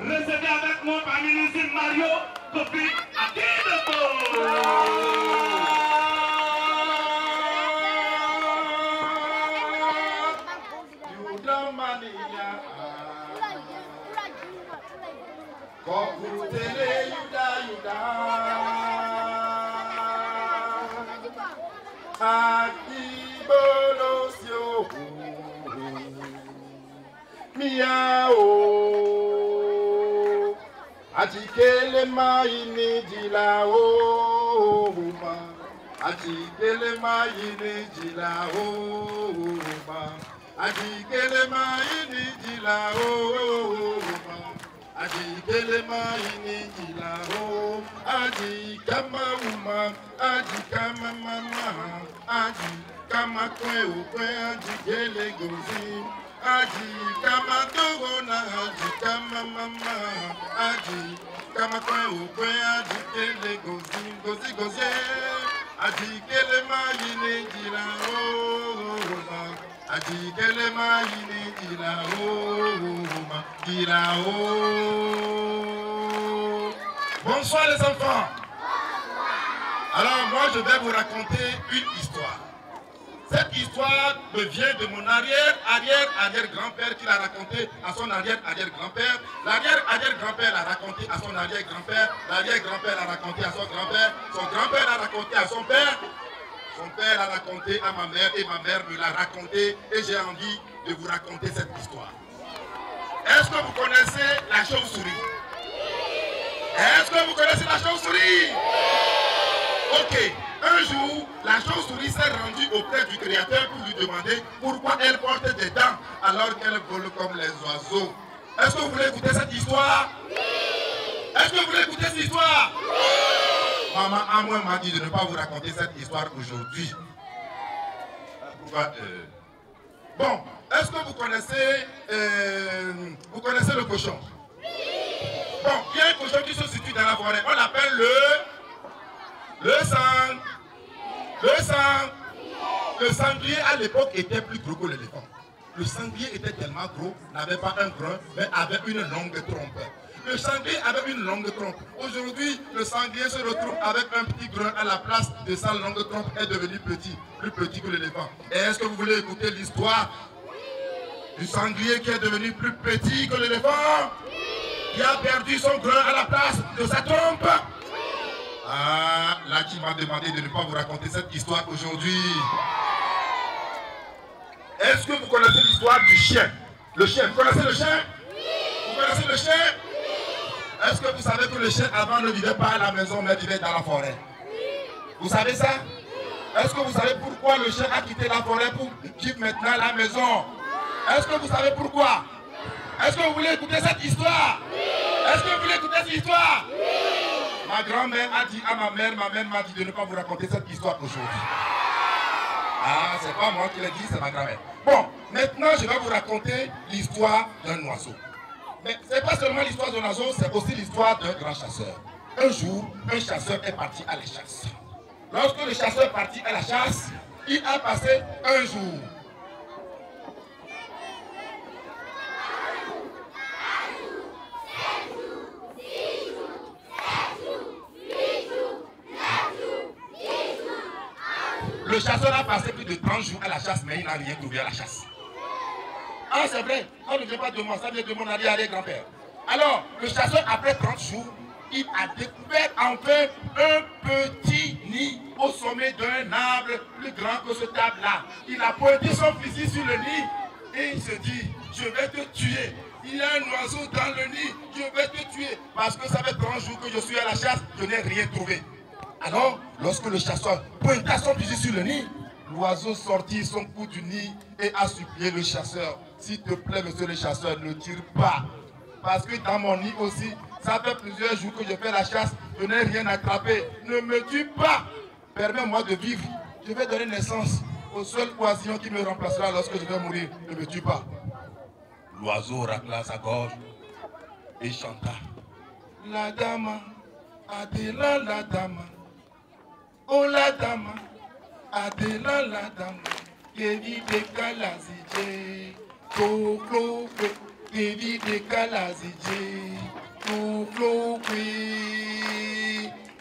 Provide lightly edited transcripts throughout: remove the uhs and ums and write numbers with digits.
Recevez avec moi parmi les îles Mario, Kofi Akinebo. Kokutele yuda yuda Akibolosio Miao Atikele maini dilao Atikele maini dilao Atikele maini dilao Aji kelema ini jilao, aji kama uma, aji kama mama, aji kama kwe ukwe, aji kele gozi, aji kama dogona, aji kama mama, aji kama kwe ukwe, aji kele gozi, gozi gozi, aji kelema ini jilao. Bonsoir les enfants. Alors moi je vais vous raconter une histoire. Cette histoire me vient de mon arrière-grand-père qui l'a raconté à son arrière-grand-père. L'arrière-grand-père l'a raconté à son arrière-grand-père. L'arrière-grand-père l'a raconté à son grand-père. Son grand-père l'a raconté à son père. Son père l'a raconté à ma mère et ma mère me l'a raconté et j'ai envie de vous raconter cette histoire. Est-ce que vous connaissez la chauve-souris? Est-ce que vous connaissez la chauve-souris? Ok. Un jour, la chauve-souris s'est rendue auprès du Créateur pour lui demander pourquoi elle porte des dents alors qu'elle vole comme les oiseaux. Est-ce que vous voulez écouter cette histoire? Est-ce que vous voulez écouter cette histoire? Maman à moi m'a dit de ne pas vous raconter cette histoire aujourd'hui. Pourquoi Bon, est-ce que vous connaissez le cochon? Bon, il y a un cochon qui se situe dans la forêt. On l'appelle le sanglier à l'époque était plus gros que l'éléphant. Le sanglier était tellement gros, n'avait pas un grain, mais avait une longue trompe. Le sanglier avait une longue trompe. Aujourd'hui, le sanglier se retrouve avec un petit grain à la place de sa longue trompe est devenu petit, plus petit que l'éléphant. Et est-ce que vous voulez écouter l'histoire du sanglier qui est devenu plus petit que l'éléphant, qui a perdu son grain à la place de sa trompe? Ah, là qui m'a demandé de ne pas vous raconter cette histoire aujourd'hui. Est-ce que vous connaissez l'histoire du chien? Le chien, vous connaissez le chien? Vous connaissez le chien? Est-ce que vous savez que le chien avant ne vivait pas à la maison mais vivait dans la forêt? Vous savez ça? Est-ce que vous savez pourquoi le chien a quitté la forêt pour vivre maintenant à la maison? Est-ce que vous savez pourquoi? Est-ce que vous voulez écouter cette histoire? Est-ce que vous voulez écouter cette histoire? Ma grand-mère a dit à ma mère m'a dit de ne pas vous raconter cette histoire aujourd'hui. Ah, c'est pas moi qui l'ai dit, c'est ma grand-mère. Bon, maintenant je vais vous raconter l'histoire d'un oiseau. Mais ce n'est pas seulement l'histoire d'un oiseau, c'est aussi l'histoire d'un grand chasseur. Un jour, un chasseur est parti à la chasse. Lorsque le chasseur est parti à la chasse, il a passé un jour. Le chasseur a passé plus de 30 jours à la chasse, mais il n'a rien trouvé à la chasse. Ah, c'est vrai, ça ne vient pas de moi, ça vient de mon arrière-grand-père. Alors, le chasseur, après 30 jours, il a découvert enfin un petit nid au sommet d'un arbre plus grand que ce arbre-là. Il a pointé son fusil sur le nid et il se dit, je vais te tuer. Il y a un oiseau dans le nid, je vais te tuer. Parce que ça fait 30 jours que je suis à la chasse, je n'ai rien trouvé. Alors, lorsque le chasseur pointa son fusil sur le nid, l'oiseau sortit son coup du nid et a supplié le chasseur. S'il te plaît, monsieur le chasseur, ne tire pas. Parce que dans mon nid aussi, ça fait plusieurs jours que je fais la chasse, je n'ai rien attrapé. Ne me tue pas. Permets-moi de vivre. Je vais donner naissance au seul oisillon qui me remplacera lorsque je vais mourir. Ne me tue pas. L'oiseau racla sa gorge et chanta. La dame, Adela la dame. Oh la dame, Adela la dame. Kevi de kalazije. Koko, Kedi de Kalazidje, Koufloukwi,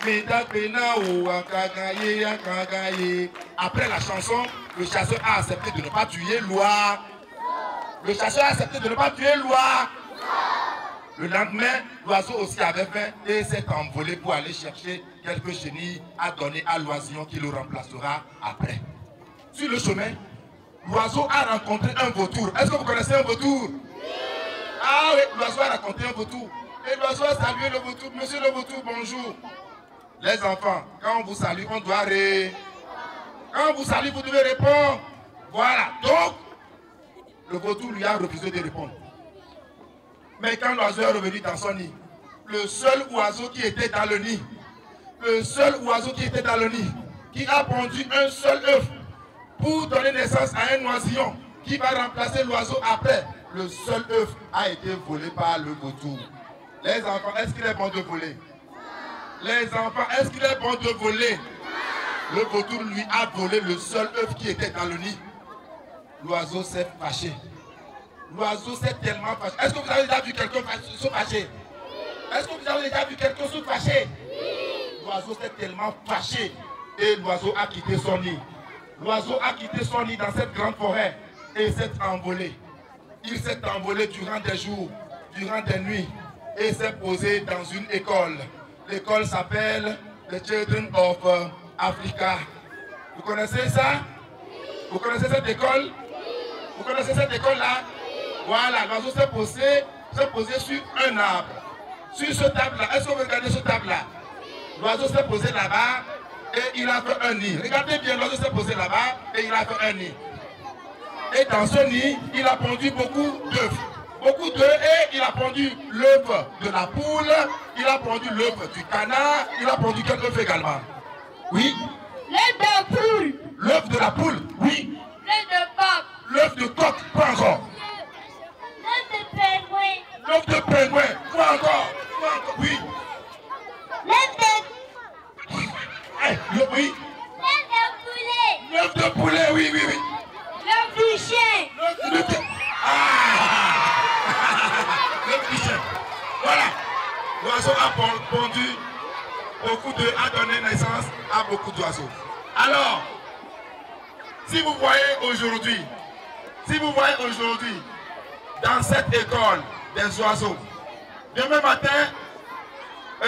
Medapena ou Akagaye, Akagaye. Après la chanson, le chasseur a accepté de ne pas tuer Loi. Le chasseur a accepté de ne pas tuer Loi. Le lendemain, l'oiseau aussi avait faim et s'est envolé pour aller chercher quelques chenilles à donner à l'oisillon qui le remplacera après. Sur le chemin, l'oiseau a rencontré un vautour. Est-ce que vous connaissez un vautour? Ah oui, l'oiseau a rencontré un vautour. Et l'oiseau a salué le vautour. Monsieur le vautour, bonjour. Les enfants, quand on vous salue, on doit Quand on vous salue, vous devez répondre. Voilà. Donc, le vautour lui a refusé de répondre. Mais quand l'oiseau est revenu dans son nid, le seul oiseau qui était dans le nid, qui a pondu un seul œuf pour donner naissance à un oisillon qui va remplacer l'oiseau après, le seul œuf a été volé par le vautour. Les enfants, est-ce qu'il est bon de voler? Les enfants, est-ce qu'il est bon de voler? Le vautour lui a volé le seul œuf qui était dans le nid. L'oiseau s'est fâché. L'oiseau s'est tellement fâché. Est-ce que vous avez déjà vu quelqu'un se fâcher? Est-ce que vous avez déjà vu quelqu'un se fâcher? L'oiseau s'est tellement fâché et l'oiseau a quitté son nid. L'oiseau a quitté son nid dans cette grande forêt et s'est envolé. Il s'est envolé durant des jours, durant des nuits et s'est posé dans une école. L'école s'appelle The Children of Africa. Vous connaissez ça? Vous connaissez cette école? Vous connaissez cette école-là? Voilà, l'oiseau s'est posé sur un arbre. Sur ce table-là, est-ce que vous regardez ce table-là? L'oiseau s'est posé là-bas et il a fait un nid. Regardez bien, l'oiseau s'est posé là-bas et il a fait un nid. Et dans ce nid, il a pondu beaucoup d'œufs. Beaucoup d'œufs et il a pondu l'œuf de la poule, il a pondu l'œuf du canard, il a pondu quelques œufs également. Oui? L'œuf de poule. L'œuf de la poule, oui. L'œuf de coq. L'œuf de coq, pas encore. L'œuf de pingouin. L'œuf de pingouin, pas encore. Oui. L'œuf de... Oui. L'œuf de poulet. L'œuf de poulet, oui. L'œuf du chien. L'œuf du chien. Voilà. L'oiseau a pondu beaucoup d'œufs, a donné naissance à beaucoup d'oiseaux. Alors, si vous voyez aujourd'hui, dans cette école des oiseaux, demain matin,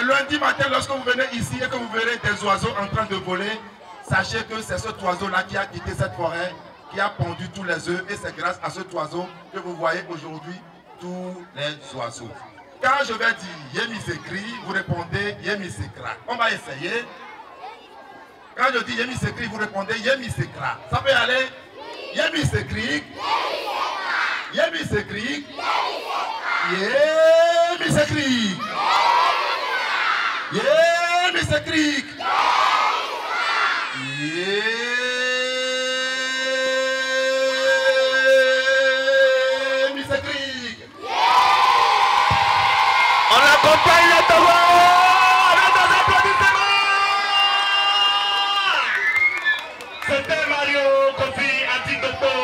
lundi matin, lorsque vous venez ici et que vous verrez des oiseaux en train de voler, sachez que c'est cet oiseau-là qui a quitté cette forêt, qui a pondu tous les œufs, et c'est grâce à cet oiseau que vous voyez aujourd'hui tous les oiseaux. Quand je vais dire Yemisekri, vous répondez Yemisekra. On va essayer. Quand je dis Yemisekri, vous répondez Yemisekra. Ça peut aller? Yemisekri. Yemisekri. Yemisekri. Yemisekri. On accompagne la Togo avec des applaudissements. C'était Mario Kofi Atitoto.